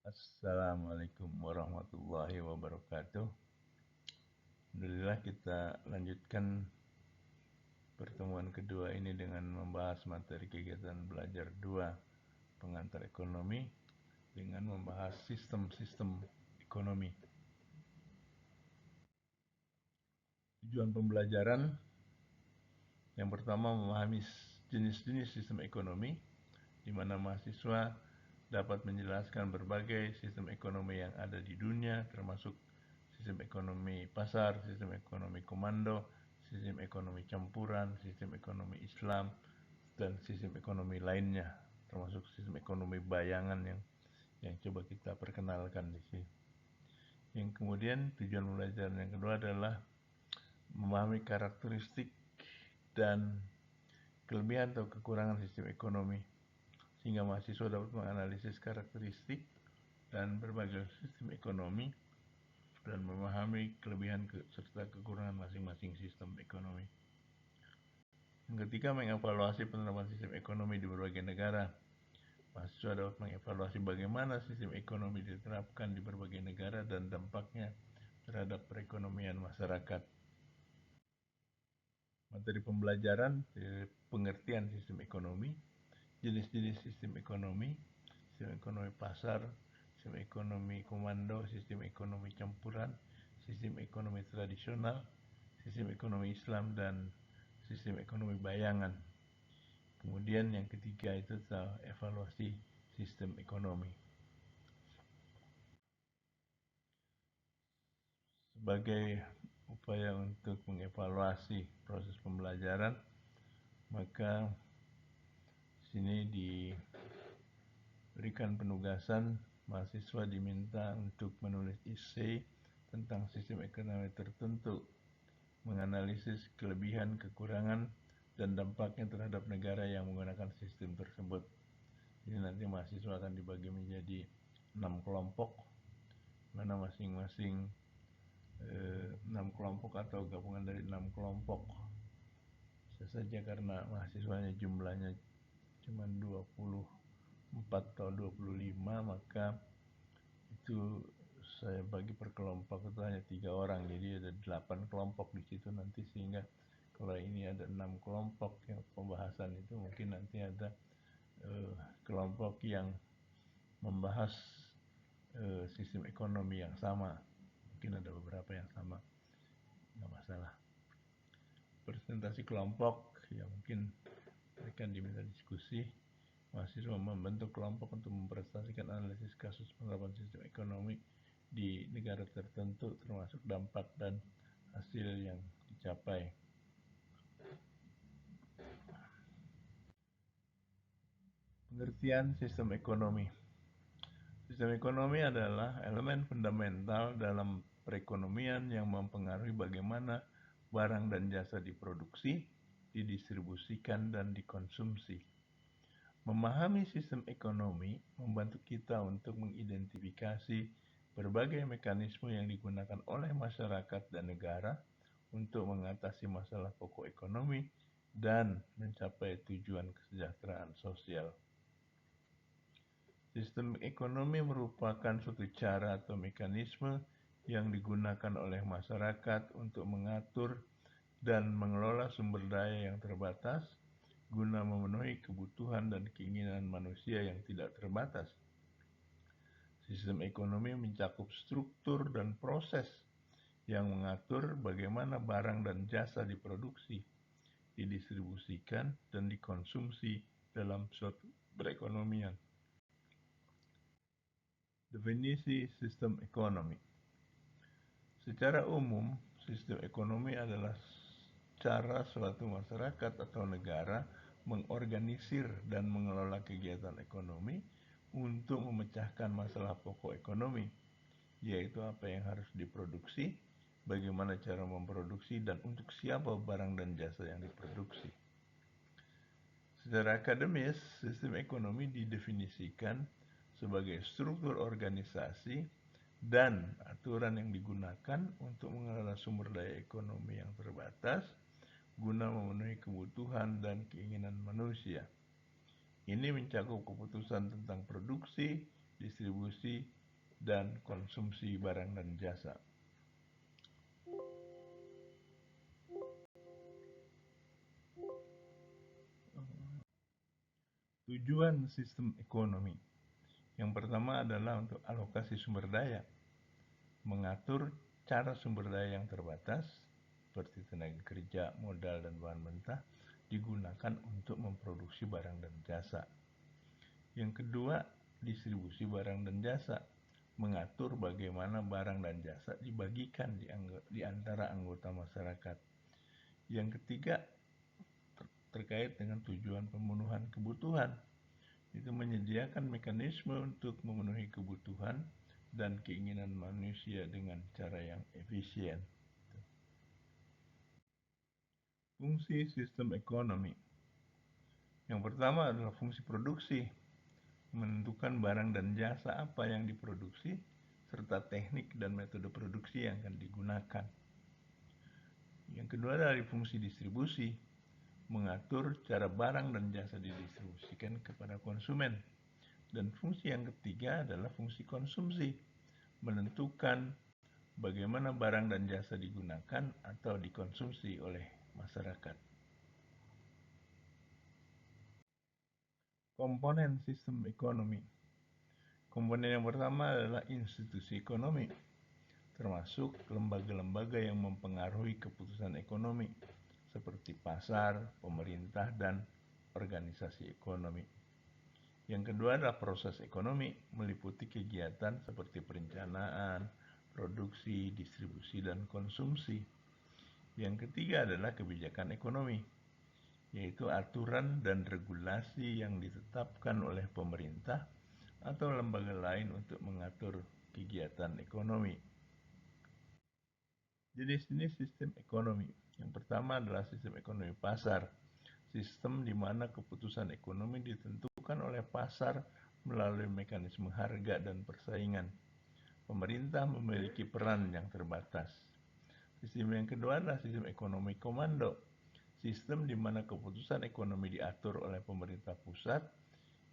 Assalamualaikum warahmatullahi wabarakatuh. Alhamdulillah kita lanjutkan pertemuan kedua ini dengan membahas materi kegiatan belajar 2 pengantar ekonomi dengan membahas sistem-sistem ekonomi. Tujuan pembelajaran yang pertama memahami jenis-jenis sistem ekonomi di mana mahasiswa dapat menjelaskan berbagai sistem ekonomi yang ada di dunia termasuk sistem ekonomi pasar, sistem ekonomi komando, sistem ekonomi campuran, sistem ekonomi Islam, dan sistem ekonomi lainnya, termasuk sistem ekonomi bayangan yang coba kita perkenalkan di sini. Yang kemudian tujuan pembelajaran yang kedua adalah memahami karakteristik dan kelebihan atau kekurangan sistem ekonomi sehingga mahasiswa dapat menganalisis karakteristik dan berbagai sistem ekonomi dan memahami kelebihan serta kekurangan masing-masing sistem ekonomi. Yang ketiga, mengevaluasi penerapan sistem ekonomi di berbagai negara. Mahasiswa dapat mengevaluasi bagaimana sistem ekonomi diterapkan di berbagai negara dan dampaknya terhadap perekonomian masyarakat. Materi pembelajaran, pengertian sistem ekonomi, jenis-jenis sistem ekonomi pasar, sistem ekonomi komando, sistem ekonomi campuran, sistem ekonomi tradisional, sistem ekonomi Islam, dan sistem ekonomi bayangan. Kemudian yang ketiga itu evaluasi sistem ekonomi. Sebagai upaya untuk mengevaluasi proses pembelajaran, maka sini diberikan penugasan mahasiswa diminta untuk menulis essay tentang sistem ekonomi tertentu, menganalisis kelebihan, kekurangan, dan dampaknya terhadap negara yang menggunakan sistem tersebut. Jadi nanti mahasiswa akan dibagi menjadi 6 kelompok, mana masing-masing 6 kelompok atau gabungan dari 6 kelompok. Bisa saja karena mahasiswanya jumlahnya cuma 24 atau 25, maka itu saya bagi per kelompok itu hanya 3 orang, jadi ada 8 kelompok di situ nanti, sehingga kalau ini ada 6 kelompok yang pembahasan itu mungkin nanti ada kelompok yang membahas sistem ekonomi yang sama, mungkin ada beberapa yang sama, nggak masalah. Presentasi kelompok ya mungkin akan diminta diskusi. Mahasiswa membentuk kelompok untuk mempresentasikan analisis kasus penerapan sistem ekonomi di negara tertentu termasuk dampak dan hasil yang dicapai. Pengertian sistem ekonomi. Sistem ekonomi adalah elemen fundamental dalam perekonomian yang mempengaruhi bagaimana barang dan jasa diproduksi, didistribusikan, dan dikonsumsi. Memahami sistem ekonomi membantu kita untuk mengidentifikasi berbagai mekanisme yang digunakan oleh masyarakat dan negara untuk mengatasi masalah pokok ekonomi dan mencapai tujuan kesejahteraan sosial. Sistem ekonomi merupakan suatu cara atau mekanisme yang digunakan oleh masyarakat untuk mengatur dan mengelola sumber daya yang terbatas guna memenuhi kebutuhan dan keinginan manusia yang tidak terbatas. Sistem ekonomi mencakup struktur dan proses yang mengatur bagaimana barang dan jasa diproduksi, didistribusikan, dan dikonsumsi dalam suatu perekonomian. Definisi sistem ekonomi. Secara umum, sistem ekonomi adalah cara suatu masyarakat atau negara mengorganisir dan mengelola kegiatan ekonomi untuk memecahkan masalah pokok ekonomi, yaitu apa yang harus diproduksi, bagaimana cara memproduksi, dan untuk siapa barang dan jasa yang diproduksi. Secara akademis, sistem ekonomi didefinisikan sebagai struktur organisasi dan aturan yang digunakan untuk mengelola sumber daya ekonomi yang terbatas guna memenuhi kebutuhan dan keinginan manusia. Ini mencakup keputusan tentang produksi, distribusi, dan konsumsi barang dan jasa. Tujuan sistem ekonomi. Yang pertama adalah untuk alokasi sumber daya, mengatur cara sumber daya yang terbatas, seperti tenaga kerja, modal, dan bahan mentah, digunakan untuk memproduksi barang dan jasa. Yang kedua, distribusi barang dan jasa, mengatur bagaimana barang dan jasa dibagikan di antara anggota masyarakat. Yang ketiga, terkait dengan tujuan pemenuhan kebutuhan, itu menyediakan mekanisme untuk memenuhi kebutuhan dan keinginan manusia dengan cara yang efisien. Fungsi sistem ekonomi. Yang pertama adalah fungsi produksi, menentukan barang dan jasa apa yang diproduksi, serta teknik dan metode produksi yang akan digunakan. Yang kedua dari fungsi distribusi, mengatur cara barang dan jasa didistribusikan kepada konsumen. Dan fungsi yang ketiga adalah fungsi konsumsi, menentukan bagaimana barang dan jasa digunakan atau dikonsumsi oleh masyarakat. Komponen sistem ekonomi. Komponen yang pertama adalah institusi ekonomi, termasuk lembaga-lembaga yang mempengaruhi keputusan ekonomi, seperti pasar, pemerintah, dan organisasi ekonomi. Yang kedua adalah proses ekonomi, meliputi kegiatan seperti perencanaan, produksi, distribusi, dan konsumsi. Yang ketiga adalah kebijakan ekonomi, yaitu aturan dan regulasi yang ditetapkan oleh pemerintah atau lembaga lain untuk mengatur kegiatan ekonomi. Jenis-jenis sistem ekonomi. Yang pertama adalah sistem ekonomi pasar, sistem di mana keputusan ekonomi ditentukan oleh pasar melalui mekanisme harga dan persaingan. Pemerintah memiliki peran yang terbatas. Sistem yang kedua adalah sistem ekonomi komando, sistem di mana keputusan ekonomi diatur oleh pemerintah pusat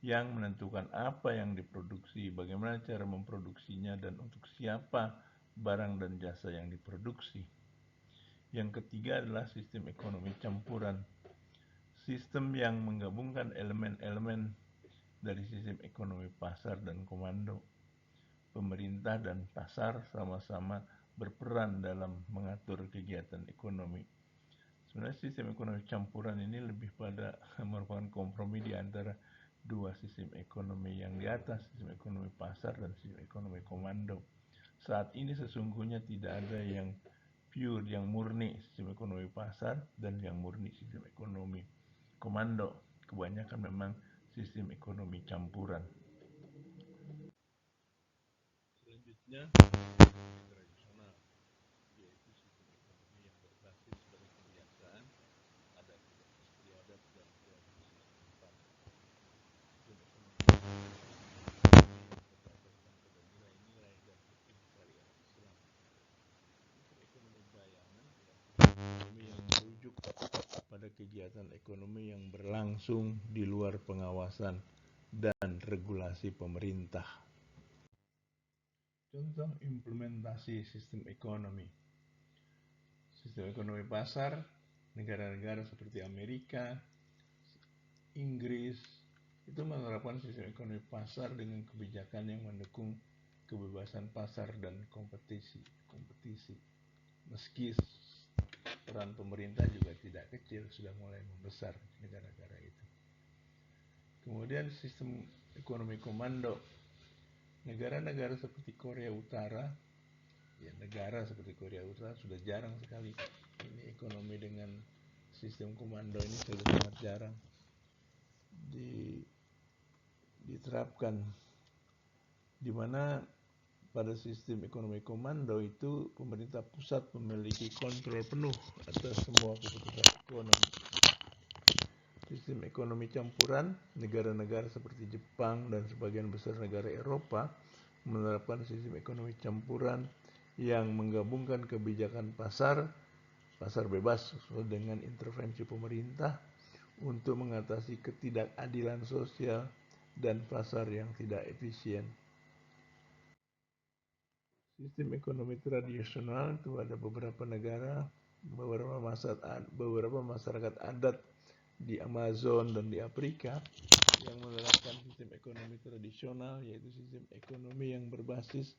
yang menentukan apa yang diproduksi, bagaimana cara memproduksinya, dan untuk siapa barang dan jasa yang diproduksi. Yang ketiga adalah sistem ekonomi campuran, sistem yang menggabungkan elemen-elemen dari sistem ekonomi pasar dan komando. Pemerintah dan pasar sama-sama berperan dalam mengatur kegiatan ekonomi. Sebenarnya sistem ekonomi campuran ini lebih pada merupakan kompromi di antara dua sistem ekonomi yang di atas, sistem ekonomi pasar dan sistem ekonomi komando. Saat ini sesungguhnya tidak ada yang pure, yang murni sistem ekonomi pasar dan yang murni sistem ekonomi komando. Kebanyakan memang sistem ekonomi campuran. Selanjutnya, tradisional, yaitu sistem ekonomi yang berbasis pada kebiasaan, adat istiadat, dan tradisi setempat. Sistem ekonomi berdasarkan pada nilai-nilai dan hukum syariat Islam. Sistem ekonomi bayangan adalah sistem ekonomi yang merujuk pada kegiatan ekonomi yang berlangsung di luar pengawasan dan regulasi pemerintah. Contoh implementasi sistem ekonomi. Sistem ekonomi pasar, negara-negara seperti Amerika, Inggris, itu menerapkan sistem ekonomi pasar dengan kebijakan yang mendukung kebebasan pasar dan kompetisi. Meski peran pemerintah juga tidak kecil, sudah mulai membesar di negara-negara itu. Kemudian sistem ekonomi komando. Negara-negara seperti Korea Utara, negara seperti Korea Utara sudah jarang sekali ini ekonomi dengan sistem komando ini sudah sangat jarang diterapkan, di mana pada sistem ekonomi komando itu pemerintah pusat memiliki kontrol penuh atas semua keputusan ekonomi. Sistem ekonomi campuran, negara-negara seperti Jepang dan sebagian besar negara Eropa menerapkan sistem ekonomi campuran yang menggabungkan kebijakan pasar bebas sesuai dengan intervensi pemerintah untuk mengatasi ketidakadilan sosial dan pasar yang tidak efisien. Sistem ekonomi tradisional itu ada beberapa negara, beberapa masyarakat adat di Amazon dan di Afrika yang menerapkan sistem ekonomi tradisional, yaitu sistem ekonomi yang berbasis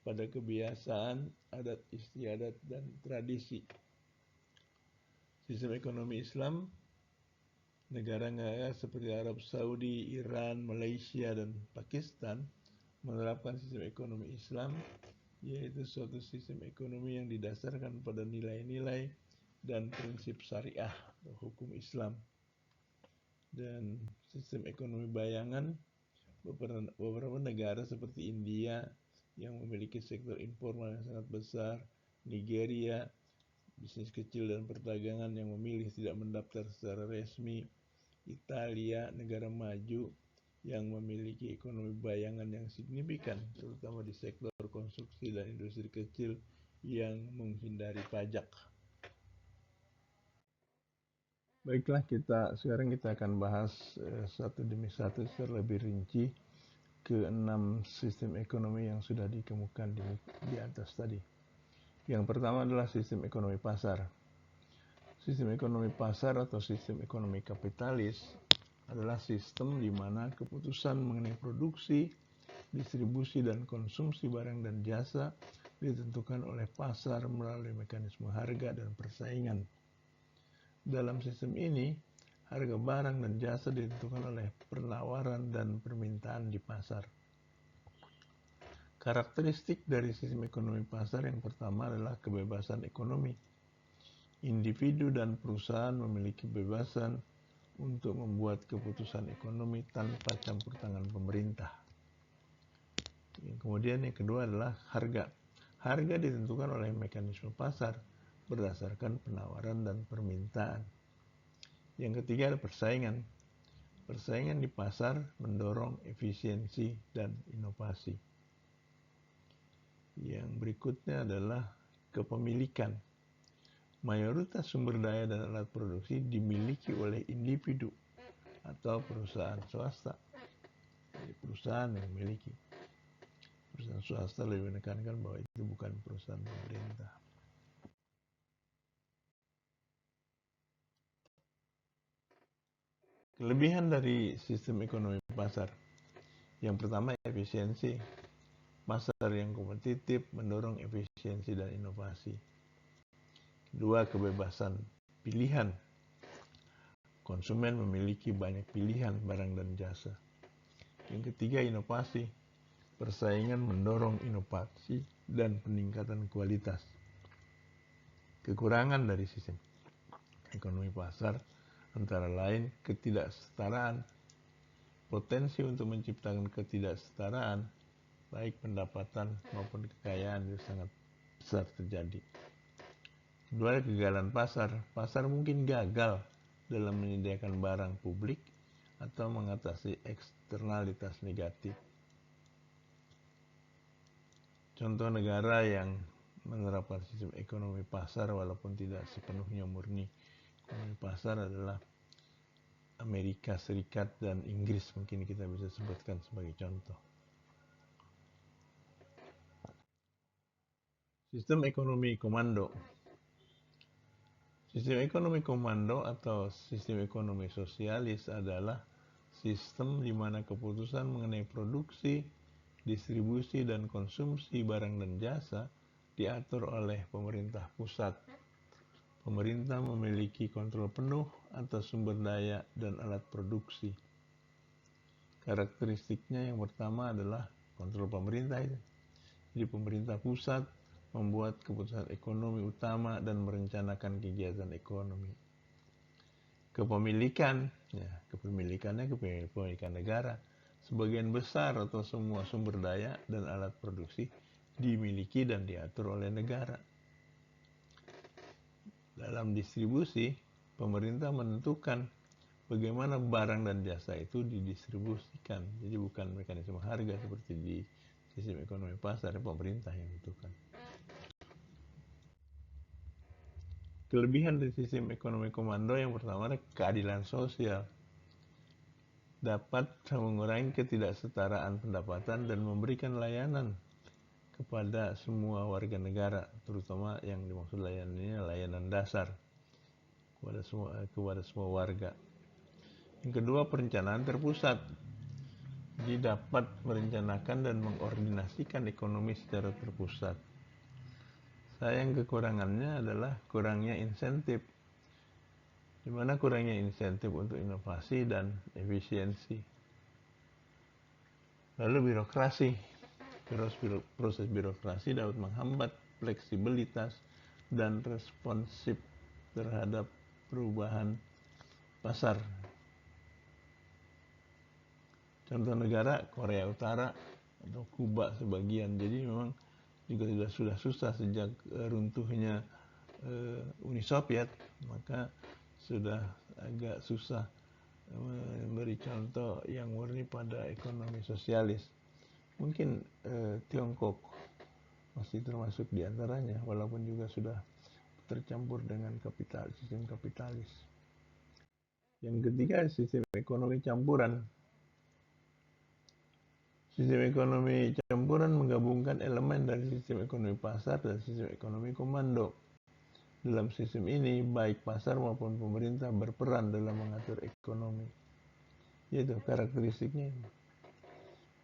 pada kebiasaan, adat istiadat, dan tradisi. Sistem ekonomi Islam, negara-negara seperti Arab Saudi, Iran, Malaysia, dan Pakistan menerapkan sistem ekonomi Islam, yaitu suatu sistem ekonomi yang didasarkan pada nilai-nilai dan prinsip syariah atau hukum Islam. Dan sistem ekonomi bayangan, beberapa negara seperti India yang memiliki sektor informal yang sangat besar, Nigeria, bisnis kecil dan perdagangan yang memilih tidak mendaftar secara resmi, Italia, negara maju yang memiliki ekonomi bayangan yang signifikan, terutama di sektor konstruksi dan industri kecil yang menghindari pajak. Baiklah, sekarang kita akan bahas satu demi satu secara lebih rinci ke 6 sistem ekonomi yang sudah dikemukakan di atas tadi. Yang pertama adalah sistem ekonomi pasar. Sistem ekonomi pasar atau sistem ekonomi kapitalis adalah sistem di mana keputusan mengenai produksi, distribusi, dan konsumsi barang dan jasa ditentukan oleh pasar melalui mekanisme harga dan persaingan. Dalam sistem ini, harga barang dan jasa ditentukan oleh penawaran dan permintaan di pasar. Karakteristik dari sistem ekonomi pasar yang pertama adalah kebebasan ekonomi. Individu dan perusahaan memiliki kebebasan untuk membuat keputusan ekonomi tanpa campur tangan pemerintah. Kemudian yang kedua adalah harga. Harga ditentukan oleh mekanisme pasar berdasarkan penawaran dan permintaan. Yang ketiga adalah persaingan. Persaingan di pasar mendorong efisiensi dan inovasi. Yang berikutnya adalah kepemilikan. Mayoritas sumber daya dan alat produksi dimiliki oleh individu atau perusahaan swasta. Jadi perusahaan yang memiliki. Perusahaan swasta lebih menekankan bahwa itu bukan perusahaan pemerintah. Kelebihan dari sistem ekonomi pasar. Yang pertama, efisiensi. Pasar yang kompetitif mendorong efisiensi dan inovasi. Kedua, kebebasan pilihan. Konsumen memiliki banyak pilihan barang dan jasa. Yang ketiga, inovasi. Persaingan mendorong inovasi dan peningkatan kualitas. Kekurangan dari sistem ekonomi pasar antara lain ketidaksetaraan. Potensi untuk menciptakan ketidaksetaraan baik pendapatan maupun kekayaan itu sangat besar terjadi. Kedua, kegagalan pasar. Pasar mungkin gagal dalam menyediakan barang publik atau mengatasi eksternalitas negatif. Contoh negara yang menerapkan sistem ekonomi pasar walaupun tidak sepenuhnya murni ekonomi pasar adalah Amerika Serikat dan Inggris, mungkin kita bisa sebutkan sebagai contoh. Sistem ekonomi komando. Sistem ekonomi komando atau sistem ekonomi sosialis adalah sistem di mana keputusan mengenai produksi, distribusi, dan konsumsi barang dan jasa diatur oleh pemerintah pusat. Pemerintah memiliki kontrol penuh atas sumber daya dan alat produksi. Karakteristiknya yang pertama adalah kontrol pemerintah. Jadi pemerintah pusat membuat keputusan ekonomi utama dan merencanakan kegiatan ekonomi. Kepemilikan, kepemilikannya kepemilikan negara. Sebagian besar atau semua sumber daya dan alat produksi dimiliki dan diatur oleh negara. Dalam distribusi, pemerintah menentukan bagaimana barang dan jasa itu didistribusikan. Jadi bukan mekanisme harga seperti di sistem ekonomi pasar, pemerintah yang menentukan. Kelebihan dari sistem ekonomi komando yang pertama adalah keadilan sosial. Dapat mengurangi ketidaksetaraan pendapatan dan memberikan layanan kepada semua warga negara, terutama yang dimaksud layanan ini layanan dasar kepada semua warga. Yang kedua, perencanaan terpusat. Jadi dapat merencanakan dan mengkoordinasikan ekonomi secara terpusat. Sayang kekurangannya adalah kurangnya insentif. Di mana kurangnya insentif untuk inovasi dan efisiensi. Lalu birokrasi. Proses birokrasi dapat menghambat fleksibilitas dan responsif terhadap perubahan pasar. Contoh negara Korea Utara atau Kuba sebagian. Jadi memang juga sudah susah sejak runtuhnya Uni Soviet, maka sudah agak susah memberi contoh yang murni pada ekonomi sosialis. Mungkin Tiongkok masih termasuk di antaranya, walaupun juga sudah tercampur dengan sistem kapitalis. Yang ketiga, sistem ekonomi campuran. Sistem ekonomi campuran menggabungkan elemen dari sistem ekonomi pasar dan sistem ekonomi komando. Dalam sistem ini, baik pasar maupun pemerintah berperan dalam mengatur ekonomi. Yaitu karakteristiknya.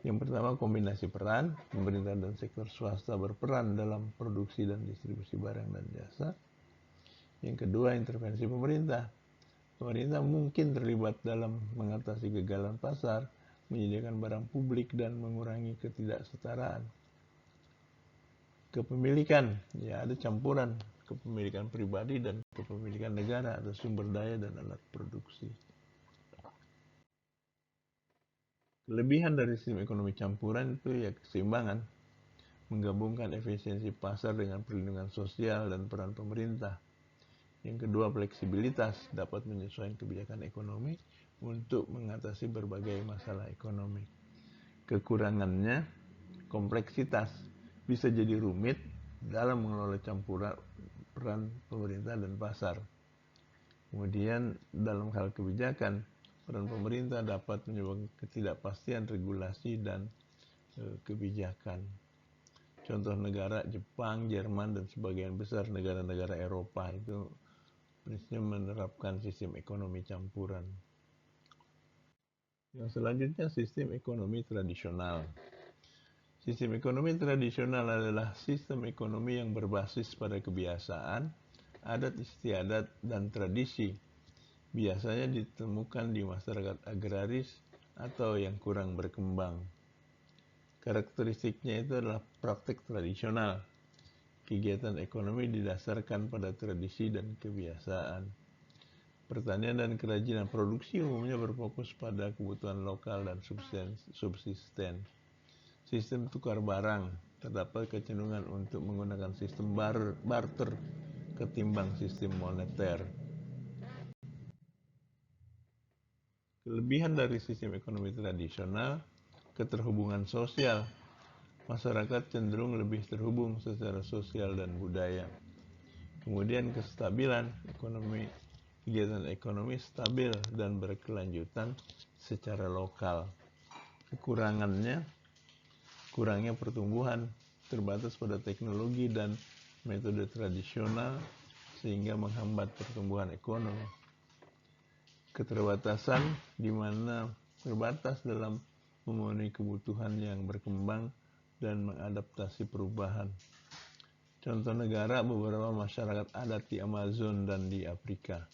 Yang pertama, kombinasi peran. Pemerintah dan sektor swasta berperan dalam produksi dan distribusi barang dan jasa. Yang kedua, intervensi pemerintah. Pemerintah mungkin terlibat dalam mengatasi kegagalan pasar, menyediakan barang publik, dan mengurangi ketidaksetaraan. Kepemilikan, ya ada campuran kepemilikan pribadi dan kepemilikan negara atau sumber daya dan alat produksi. Kelebihan dari sistem ekonomi campuran itu ya keseimbangan, menggabungkan efisiensi pasar dengan perlindungan sosial dan peran pemerintah. Yang kedua, fleksibilitas, dapat menyesuaikan kebijakan ekonomi untuk mengatasi berbagai masalah ekonomi. Kekurangannya, kompleksitas, bisa jadi rumit dalam mengelola campuran peran pemerintah dan pasar. Kemudian dalam hal kebijakan, peran pemerintah dapat menyebabkan ketidakpastian regulasi dan kebijakan. Contoh negara Jepang, Jerman, dan sebagian besar negara-negara Eropa itu prinsipnya menerapkan sistem ekonomi campuran. Yang selanjutnya, sistem ekonomi tradisional. Sistem ekonomi tradisional adalah sistem ekonomi yang berbasis pada kebiasaan, adat istiadat, dan tradisi. Biasanya ditemukan di masyarakat agraris atau yang kurang berkembang. Karakteristiknya itu adalah praktik tradisional. Kegiatan ekonomi didasarkan pada tradisi dan kebiasaan. Pertanian dan kerajinan produksi umumnya berfokus pada kebutuhan lokal dan subsisten. Sistem tukar barang, terdapat kecenderungan untuk menggunakan sistem barter ketimbang sistem moneter. Kelebihan dari sistem ekonomi tradisional, keterhubungan sosial. Masyarakat cenderung lebih terhubung secara sosial dan budaya. Kemudian kestabilan ekonomi, kegiatan ekonomi stabil dan berkelanjutan secara lokal. Kekurangannya, kurangnya pertumbuhan, terbatas pada teknologi dan metode tradisional sehingga menghambat pertumbuhan ekonomi. Keterbatasan di mana terbatas dalam memenuhi kebutuhan yang berkembang dan mengadaptasi perubahan. Contoh negara beberapa masyarakat adat di Amazon dan di Afrika.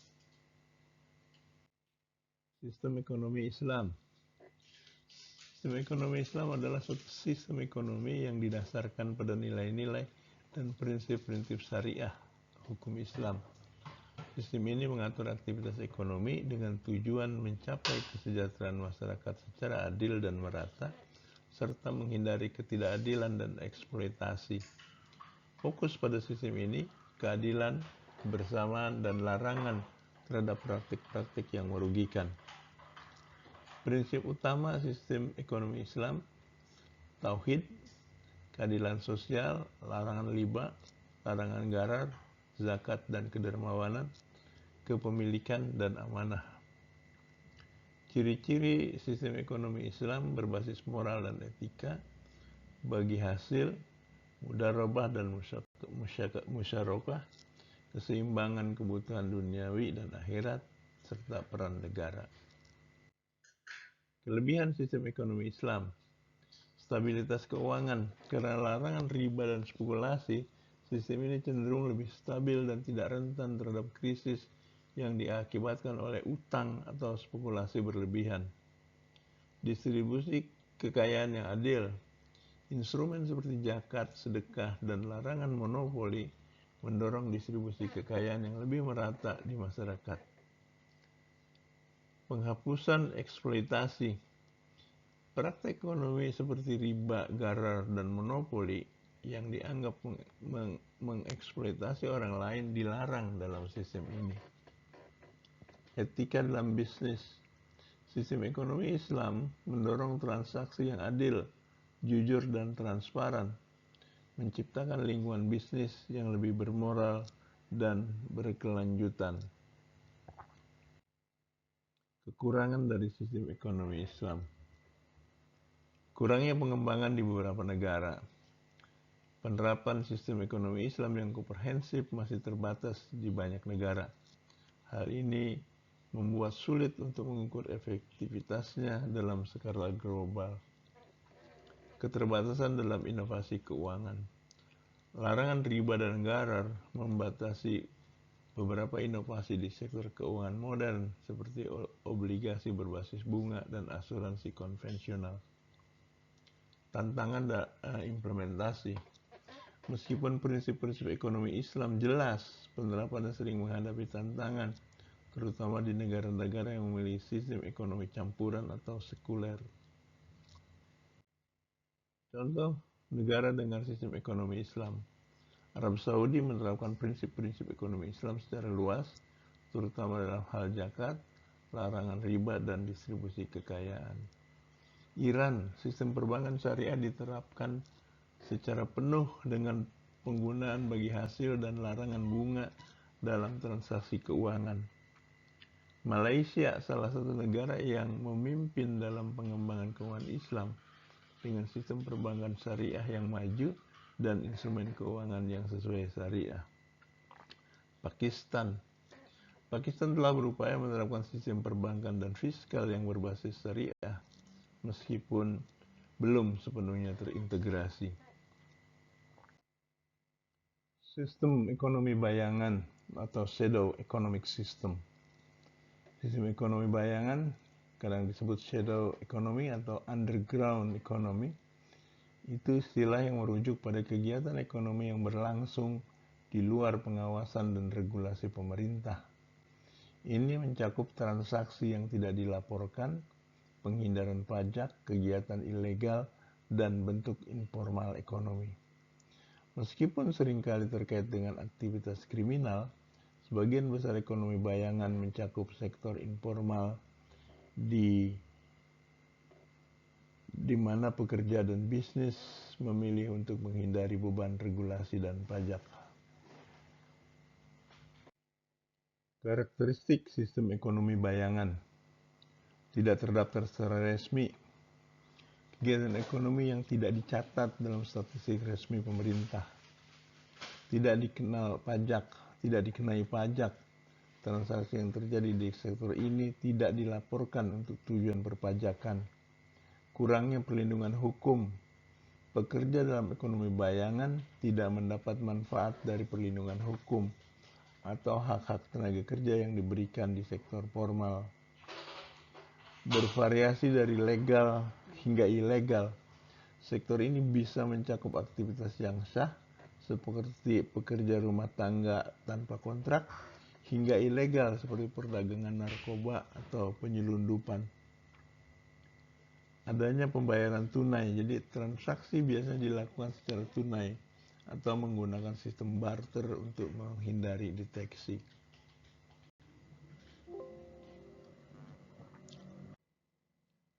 Sistem ekonomi Islam. Sistem ekonomi Islam adalah suatu sistem ekonomi yang didasarkan pada nilai-nilai dan prinsip-prinsip syariah, hukum Islam. Sistem ini mengatur aktivitas ekonomi dengan tujuan mencapai kesejahteraan masyarakat secara adil dan merata, serta menghindari ketidakadilan dan eksploitasi. Fokus pada sistem ini, keadilan, kebersamaan, dan larangan terhadap praktik-praktik yang merugikan. Prinsip utama sistem ekonomi Islam, tauhid, keadilan sosial, larangan riba, larangan gharar, zakat dan kedermawanan, kepemilikan, dan amanah. Ciri-ciri sistem ekonomi Islam berbasis moral dan etika, bagi hasil, mudarabah dan musyarakah, keseimbangan kebutuhan duniawi dan akhirat, serta peran negara. Kelebihan sistem ekonomi Islam: stabilitas keuangan. Karena larangan riba dan spekulasi, sistem ini cenderung lebih stabil dan tidak rentan terhadap krisis yang diakibatkan oleh utang atau spekulasi berlebihan. Distribusi kekayaan yang adil. Instrumen seperti zakat, sedekah, dan larangan monopoli mendorong distribusi kekayaan yang lebih merata di masyarakat. Penghapusan eksploitasi. Praktek ekonomi seperti riba, gharar, dan monopoli yang dianggap mengeksploitasi orang lain dilarang dalam sistem ini. Etika dalam bisnis. Sistem ekonomi Islam mendorong transaksi yang adil, jujur, dan transparan, menciptakan lingkungan bisnis yang lebih bermoral dan berkelanjutan. Kekurangan dari sistem ekonomi Islam: kurangnya pengembangan di beberapa negara. Penerapan sistem ekonomi Islam yang komprehensif masih terbatas di banyak negara. Hal ini membuat sulit untuk mengukur efektivitasnya dalam skala global. Keterbatasan dalam inovasi keuangan. Larangan riba dan gharar membatasi beberapa inovasi di sektor keuangan modern seperti obligasi berbasis bunga dan asuransi konvensional. Tantangan implementasi. Meskipun prinsip-prinsip ekonomi Islam jelas, penerapannya sering menghadapi tantangan, terutama di negara-negara yang memiliki sistem ekonomi campuran atau sekuler. Contoh negara dengan sistem ekonomi Islam: Arab Saudi menerapkan prinsip-prinsip ekonomi Islam secara luas, terutama dalam hal zakat, larangan riba, dan distribusi kekayaan. Iran, sistem perbankan syariah diterapkan secara penuh dengan penggunaan bagi hasil dan larangan bunga dalam transaksi keuangan. Malaysia, salah satu negara yang memimpin dalam pengembangan keuangan Islam dengan sistem perbankan syariah yang maju dan instrumen keuangan yang sesuai syariah. Pakistan telah berupaya menerapkan sistem perbankan dan fiskal yang berbasis syariah, meskipun belum sepenuhnya terintegrasi. Sistem ekonomi bayangan atau shadow economic system. Sistem ekonomi bayangan kadang disebut shadow economy atau underground economy. Itu istilah yang merujuk pada kegiatan ekonomi yang berlangsung di luar pengawasan dan regulasi pemerintah. Ini mencakup transaksi yang tidak dilaporkan, penghindaran pajak, kegiatan ilegal, dan bentuk informal ekonomi. Meskipun seringkali terkait dengan aktivitas kriminal, sebagian besar ekonomi bayangan mencakup sektor informal di mana pekerja dan bisnis memilih untuk menghindari beban regulasi dan pajak. Karakteristik sistem ekonomi bayangan: tidak terdaftar secara resmi, kegiatan ekonomi yang tidak dicatat dalam statistik resmi pemerintah, tidak dikenai pajak, transaksi yang terjadi di sektor ini tidak dilaporkan untuk tujuan perpajakan, kurangnya perlindungan hukum, pekerja dalam ekonomi bayangan tidak mendapat manfaat dari perlindungan hukum atau hak-hak tenaga kerja yang diberikan di sektor formal, bervariasi dari legal hingga ilegal. Sektor ini bisa mencakup aktivitas yang sah seperti pekerja rumah tangga tanpa kontrak hingga ilegal seperti perdagangan narkoba atau penyelundupan. Adanya pembayaran tunai, jadi transaksi biasanya dilakukan secara tunai atau menggunakan sistem barter untuk menghindari deteksi.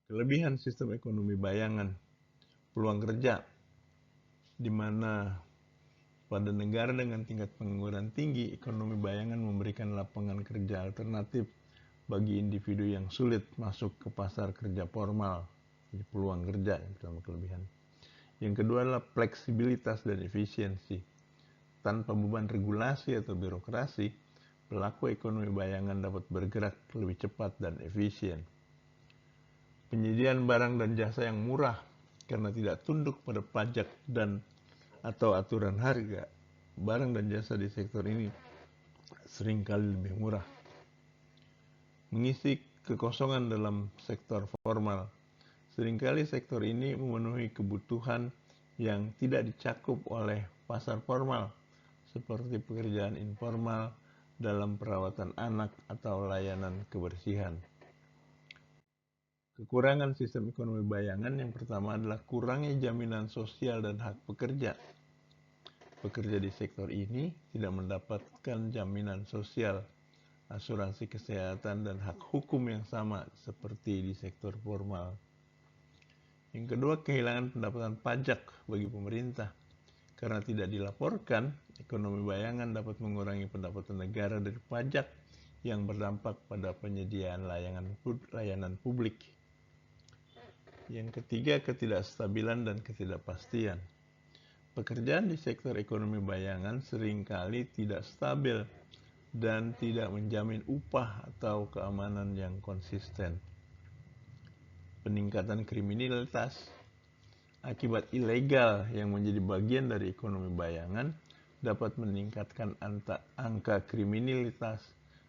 Kelebihan sistem ekonomi bayangan: peluang kerja, di mana pada negara dengan tingkat pengangguran tinggi, ekonomi bayangan memberikan lapangan kerja alternatif bagi individu yang sulit masuk ke pasar kerja formal. Jadi peluang kerja yang pertama kelebihan. Yang kedua adalah fleksibilitas dan efisiensi. Tanpa beban regulasi atau birokrasi, pelaku ekonomi bayangan dapat bergerak lebih cepat dan efisien. Penyediaan barang dan jasa yang murah karena tidak tunduk pada pajak dan atau aturan harga. Barang dan jasa di sektor ini seringkali lebih murah. Mengisi kekosongan dalam sektor formal. Seringkali sektor ini memenuhi kebutuhan yang tidak dicakup oleh pasar formal, seperti pekerjaan informal dalam perawatan anak atau layanan kebersihan. Kekurangan sistem ekonomi bayangan yang pertama adalah kurangnya jaminan sosial dan hak pekerja. Pekerja di sektor ini tidak mendapatkan jaminan sosial, asuransi kesehatan, dan hak hukum yang sama seperti di sektor formal. Yang kedua, kehilangan pendapatan pajak bagi pemerintah. Karena tidak dilaporkan, ekonomi bayangan dapat mengurangi pendapatan negara dari pajak yang berdampak pada penyediaan layanan publik. Yang ketiga, ketidakstabilan dan ketidakpastian. Pekerjaan di sektor ekonomi bayangan seringkali tidak stabil dan tidak menjamin upah atau keamanan yang konsisten. Peningkatan kriminalitas akibat ilegal yang menjadi bagian dari ekonomi bayangan dapat meningkatkan angka kriminalitas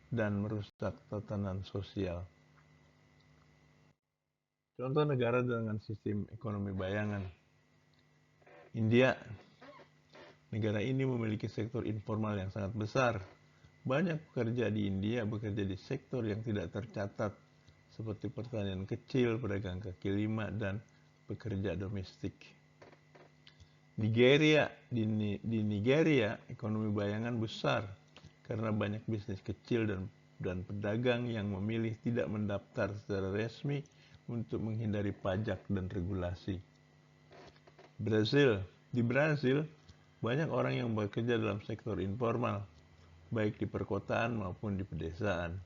dan merusak tatanan sosial. Contoh negara dengan sistem ekonomi bayangan. India. Negara ini memiliki sektor informal yang sangat besar. Banyak pekerja di India bekerja di sektor yang tidak tercatat, seperti pertanian kecil, pedagang kaki lima, dan pekerja domestik. Nigeria. Di Nigeria, ekonomi bayangan besar karena banyak bisnis kecil dan pedagang yang memilih tidak mendaftar secara resmi untuk menghindari pajak dan regulasi. Brasil. Di Brasil, banyak orang yang bekerja dalam sektor informal, baik di perkotaan maupun di pedesaan,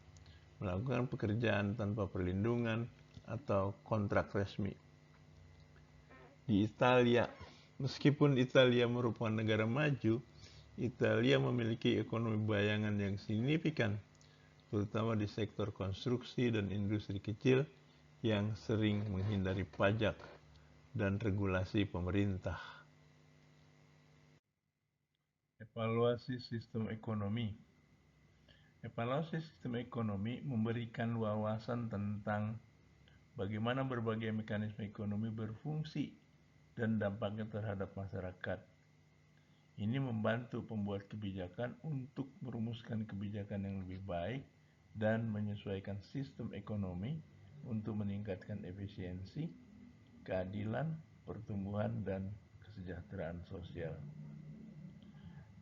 melakukan pekerjaan tanpa perlindungan atau kontrak resmi. Di Italia, meskipun Italia merupakan negara maju, Italia memiliki ekonomi bayangan yang signifikan, terutama di sektor konstruksi dan industri kecil yang sering menghindari pajak dan regulasi pemerintah. Evaluasi sistem ekonomi. Evaluasi sistem ekonomi memberikan wawasan tentang bagaimana berbagai mekanisme ekonomi berfungsi dan dampaknya terhadap masyarakat. Ini membantu pembuat kebijakan untuk merumuskan kebijakan yang lebih baik dan menyesuaikan sistem ekonomi untuk meningkatkan efisiensi, keadilan, pertumbuhan, dan kesejahteraan sosial.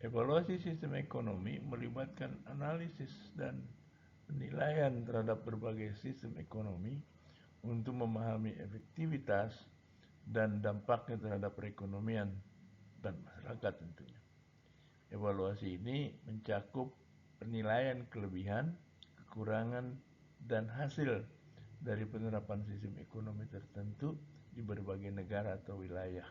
Evaluasi sistem ekonomi melibatkan analisis dan penilaian terhadap berbagai sistem ekonomi untuk memahami efektivitas dan dampaknya terhadap perekonomian dan masyarakat tentunya. Evaluasi ini mencakup penilaian kelebihan, kekurangan, dan hasil dari penerapan sistem ekonomi tertentu di berbagai negara atau wilayah.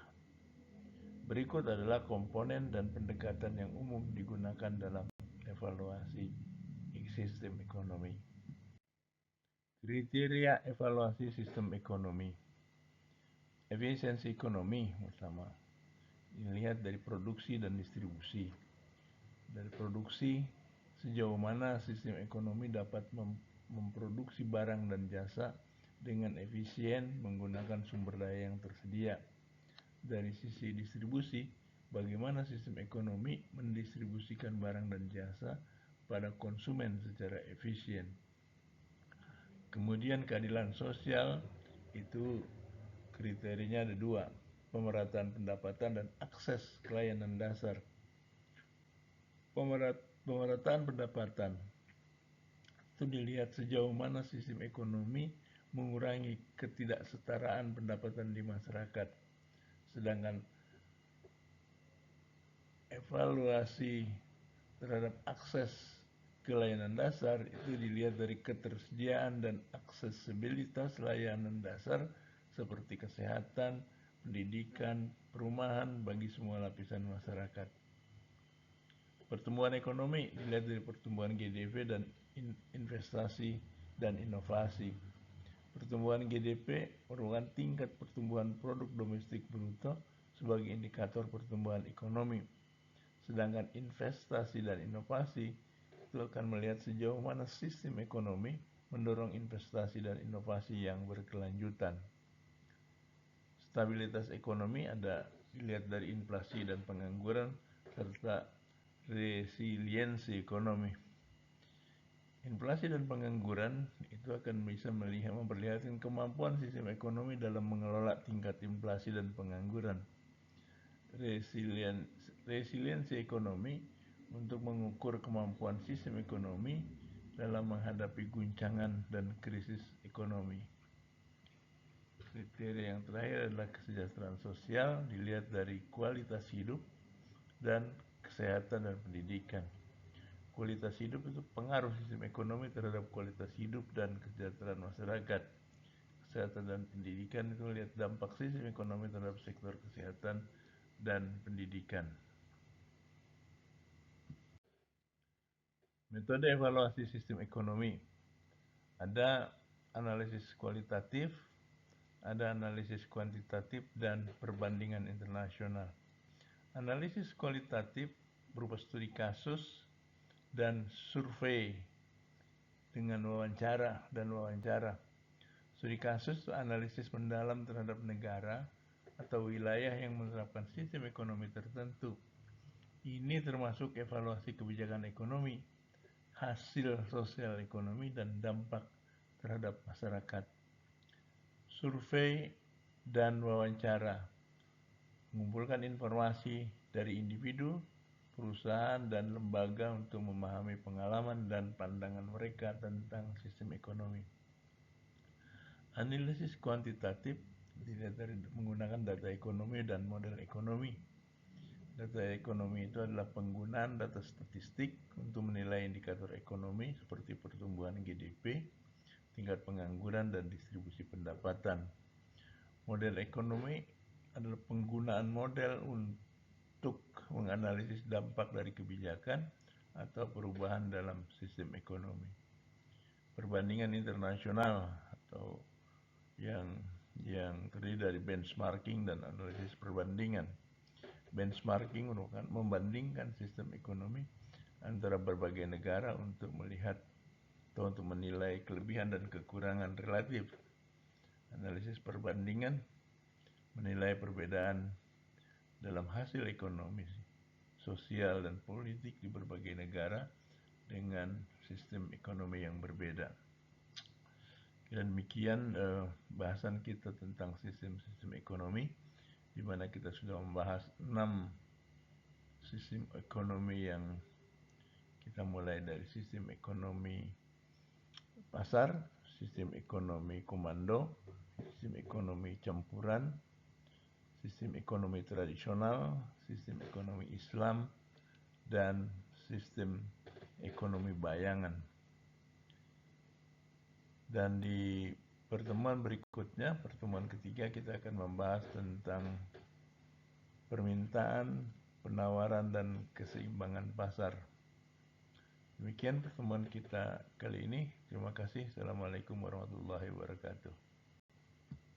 Berikut adalah komponen dan pendekatan yang umum digunakan dalam evaluasi sistem ekonomi. Kriteria evaluasi sistem ekonomi. Efisiensi ekonomi pertama. Dilihat dari produksi dan distribusi. Dari produksi, sejauh mana sistem ekonomi dapat memproduksi barang dan jasa dengan efisien menggunakan sumber daya yang tersedia. Dari sisi distribusi, bagaimana sistem ekonomi mendistribusikan barang dan jasa pada konsumen secara efisien. Kemudian keadilan sosial, itu kriterianya ada dua, pemerataan pendapatan dan akses ke layanan dasar. Pemerataan pendapatan itu dilihat sejauh mana sistem ekonomi mengurangi ketidaksetaraan pendapatan di masyarakat. Sedangkan evaluasi terhadap akses ke layanan dasar itu dilihat dari ketersediaan dan aksesibilitas layanan dasar seperti kesehatan, pendidikan, perumahan bagi semua lapisan masyarakat. Pertumbuhan ekonomi dilihat dari pertumbuhan GDP dan investasi dan inovasi. Pertumbuhan GDP merupakan tingkat pertumbuhan produk domestik bruto sebagai indikator pertumbuhan ekonomi. Sedangkan investasi dan inovasi itu akan melihat sejauh mana sistem ekonomi mendorong investasi dan inovasi yang berkelanjutan. Stabilitas ekonomi dilihat dari inflasi dan pengangguran serta resiliensi ekonomi. Inflasi dan pengangguran itu akan bisa memperlihatkan kemampuan sistem ekonomi dalam mengelola tingkat inflasi dan pengangguran. Resiliensi ekonomi untuk mengukur kemampuan sistem ekonomi dalam menghadapi guncangan dan krisis ekonomi. Kriteria yang terakhir adalah kesejahteraan sosial dilihat dari kualitas hidup dan kesehatan dan pendidikan. Kualitas hidup itu pengaruh sistem ekonomi terhadap kualitas hidup dan kesejahteraan masyarakat. Kesehatan dan pendidikan itu melihat dampak sistem ekonomi terhadap sektor kesehatan dan pendidikan. Metode evaluasi sistem ekonomi. Ada analisis kualitatif, ada analisis kuantitatif, dan perbandingan internasional. Analisis kualitatif berupa studi kasus dan survei dengan wawancara. Studi kasus itu analisis mendalam terhadap negara atau wilayah yang menerapkan sistem ekonomi tertentu. Ini termasuk evaluasi kebijakan ekonomi, hasil sosial ekonomi, dan dampak terhadap masyarakat. Survei dan wawancara mengumpulkan informasi dari individu, perusahaan, dan lembaga untuk memahami pengalaman dan pandangan mereka tentang sistem ekonomi. Analisis kuantitatif dilihat dari menggunakan data ekonomi dan model ekonomi. Data ekonomi itu adalah penggunaan data statistik untuk menilai indikator ekonomi seperti pertumbuhan GDP, tingkat pengangguran, dan distribusi pendapatan. Model ekonomi adalah penggunaan model untuk menganalisis dampak dari kebijakan atau perubahan dalam sistem ekonomi. Perbandingan internasional atau yang terdiri dari benchmarking dan analisis perbandingan. Benchmarking merupakan membandingkan sistem ekonomi antara berbagai negara untuk melihat atau untuk menilai kelebihan dan kekurangan relatif. Analisis perbandingan menilai perbedaan dalam hasil ekonomi, sosial, dan politik di berbagai negara dengan sistem ekonomi yang berbeda. Dan demikian bahasan kita tentang sistem ekonomi, di mana kita sudah membahas 6 sistem ekonomi yang kita mulai dari sistem ekonomi pasar, sistem ekonomi komando, sistem ekonomi campuran, sistem ekonomi tradisional, sistem ekonomi Islam, dan sistem ekonomi bayangan. Dan di pertemuan berikutnya, pertemuan ketiga, kita akan membahas tentang permintaan, penawaran, dan keseimbangan pasar. Demikian pertemuan kita kali ini. Terima kasih. Assalamualaikum warahmatullahi wabarakatuh.